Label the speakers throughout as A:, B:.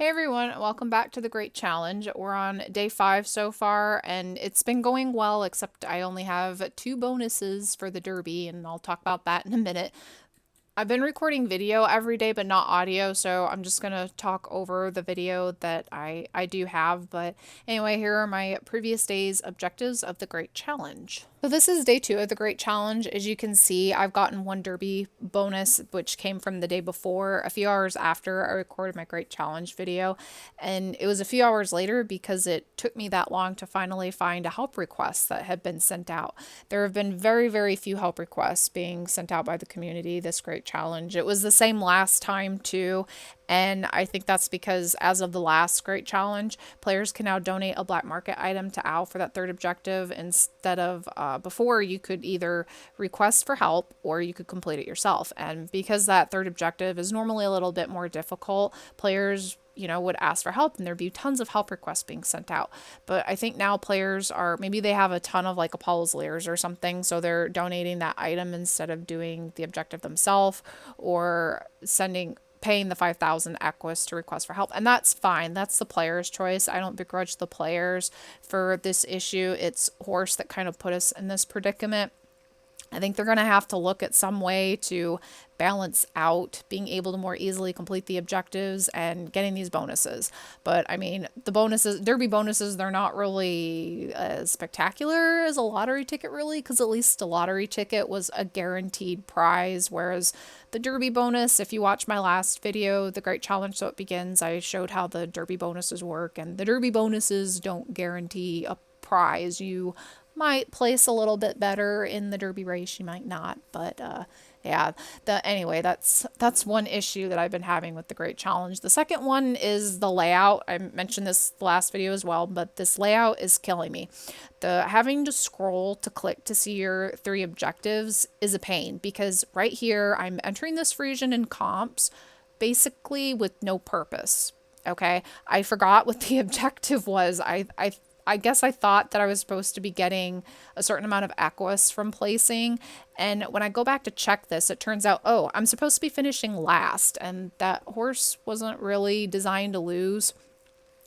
A: Hey everyone, welcome back to the Great Challenge. We're on day 5 so far, and it's been going well, except I only have 2 bonuses for the Derby, and I'll talk about that in a minute. I've been recording video every day, but not audio, so I'm just gonna talk over the video that I do have. But anyway, here are my previous day's objectives of the Great Challenge. So this is day 2 of the Great Challenge. As you can see, I've gotten 1 Derby bonus, which came from the day before, a few hours after I recorded my Great Challenge video. And it was a few hours later because it took me that long to finally find a help request that had been sent out. There have been very, very few help requests being sent out by the community this Great Challenge. It was the same last time too, and I think that's because as of the last Great Challenge, players can now donate a black market item to OWL for that 3rd objective instead of before you could either request for help or you could complete it yourself. And because that 3rd objective is normally a little bit more difficult, players would ask for help and there'd be tons of help requests being sent out. But I think now players are, maybe they have a ton of like Apollo's Lairs or something, so they're donating that item instead of doing the objective themselves or paying the 5,000 Equus to request for help. And that's fine. That's the player's choice. I don't begrudge the players for this issue. It's Howrse that kind of put us in this predicament. I think they're going to have to look at some way to balance out being able to more easily complete the objectives and getting these bonuses. But I mean, the bonuses, Derby bonuses, they're not really as spectacular as a lottery ticket, really, because at least a lottery ticket was a guaranteed prize, whereas the Derby bonus, if you watch my last video, The Great Challenge So It Begins, I showed how the Derby bonuses work, and the Derby bonuses don't guarantee a prize. You might place a little bit better in the Derby race, you might not, but yeah, anyway, that's one issue that I've been having with the Great Challenge. The second one is the layout. I mentioned this last video as well, but this layout is killing me. The having to scroll to click to see your 3 objectives is a pain, because right here I'm entering this region in comps basically with no purpose. Okay, I forgot what the objective was. I guess I thought that I was supposed to be getting a certain amount of Equus from placing. And when I go back to check this, it turns out, oh, I'm supposed to be finishing last. And that Howrse wasn't really designed to lose.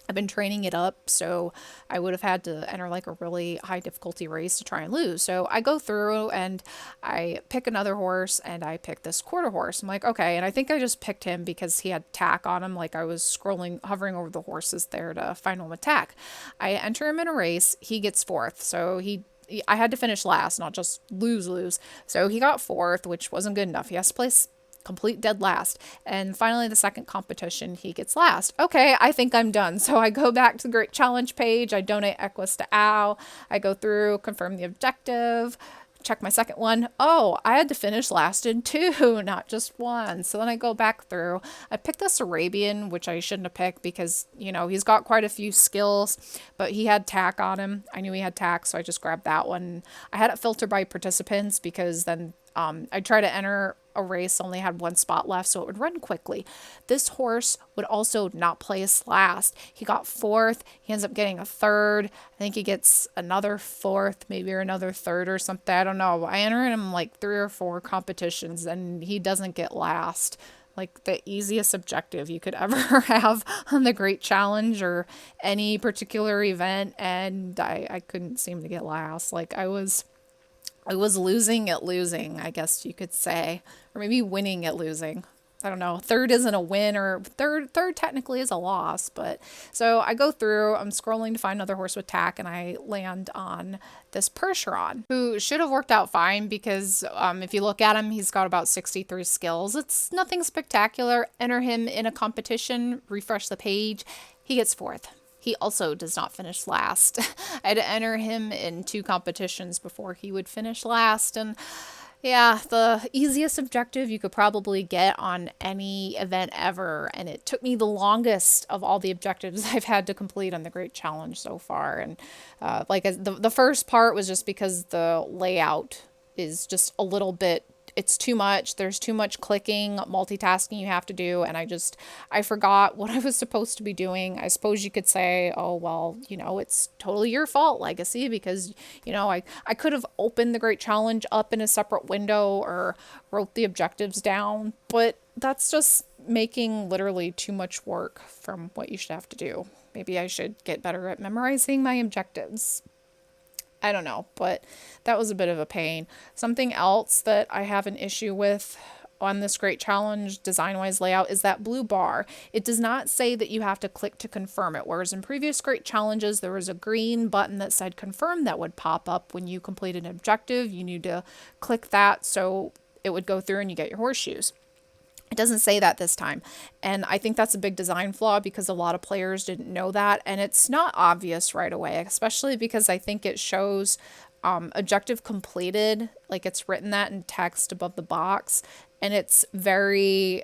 A: I've been training it up, so I would have had to enter like a really high difficulty race to try and lose. So I go through and I pick another horse, and I pick this quarter horse. I'm like, okay, and I think I just picked him because he had tack on him. Like I was hovering over the horses there to find him with tack. I enter him in a race. He gets 4th, so I had to finish last, not just lose. So he got 4th, which wasn't good enough. He has to place complete dead last. And finally, the second competition, he gets last. Okay, I think I'm done. So I go back to the Great Challenge page. I donate Equus to OWL. I go through, confirm the objective, check my second one. Oh, I had to finish last in 2, not just 1. So then I go back through. I picked this Arabian, which I shouldn't have picked because, he's got quite a few skills, but he had tack on him. I knew he had tack, so I just grabbed that one. I had it filtered by participants because then I try to enter a race, only had 1 spot left, so it would run quickly. This horse would also not place last. He got 4th. He ends up getting a 3rd. I think he gets another 4th, maybe, or another 3rd or something. I don't know. I enter him like 3 or 4 competitions, and he doesn't get last. Like the easiest objective you could ever have on the Great Challenge or any particular event, and I couldn't seem to get last. Like I was losing at losing, I guess you could say, or maybe winning at losing. I don't know. 3rd isn't a win, or third technically is a loss. But so I go through, I'm scrolling to find another horse with tack, and I land on this Percheron, who should have worked out fine because if you look at him, he's got about 63 skills. It's nothing spectacular. Enter him in a competition, refresh the page, he gets 4th. He also does not finish last. I had to enter him in 2 competitions before he would finish last. And yeah, the easiest objective you could probably get on any event ever. And it took me the longest of all the objectives I've had to complete on the Great Challenge so far. And the first part was just because the layout is just a little bit, it's too much. There's too much clicking, multitasking you have to do. And I forgot what I was supposed to be doing. I suppose you could say, oh, well, it's totally your fault, Legacy, because, I could have opened the Great Challenge up in a separate window or wrote the objectives down, but that's just making literally too much work from what you should have to do. Maybe I should get better at memorizing my objectives. I don't know, but that was a bit of a pain. Something else that I have an issue with on this great challenge design wise layout is that blue bar. It does not say that you have to click to confirm it, whereas in previous great challenges there was a green button that said confirm that would pop up when you completed an objective. You need to click that so it would go through and you get your horseshoes. It doesn't say that this time. And I think that's a big design flaw because a lot of players didn't know that. And it's not obvious right away, especially because I think it shows objective completed, like it's written that in text above the box. And it's very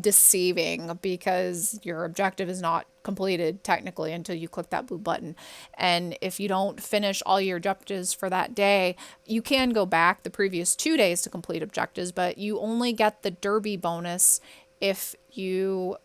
A: deceiving because your objective is not completed technically until you click that blue button. And if you don't finish all your objectives for that day, you can go back the previous 2 days to complete objectives, but you only get the derby bonus if you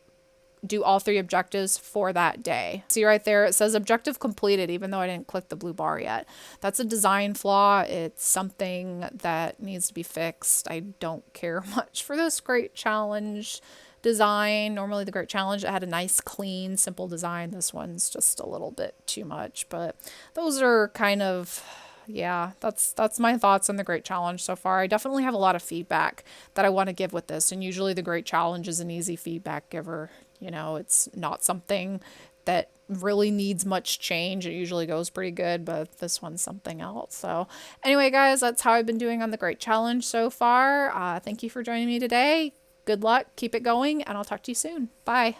A: do all 3 objectives for that day. See right there, it says objective completed, even though I didn't click the blue bar yet. That's a design flaw. It's something that needs to be fixed. I don't care much for this great challenge design. Normally the great challenge had a nice, clean, simple design. This one's just a little bit too much, but those are kind of yeah, that's my thoughts on the Great Challenge so far. I definitely have a lot of feedback that I want to give with this, and usually the Great Challenge is an easy feedback giver. You know, it's not something that really needs much change. It usually goes pretty good, but this one's something else. So anyway, guys, that's how I've been doing on the Great Challenge so far. Thank you for joining me today. Good luck, keep it going, and I'll talk to you soon. Bye.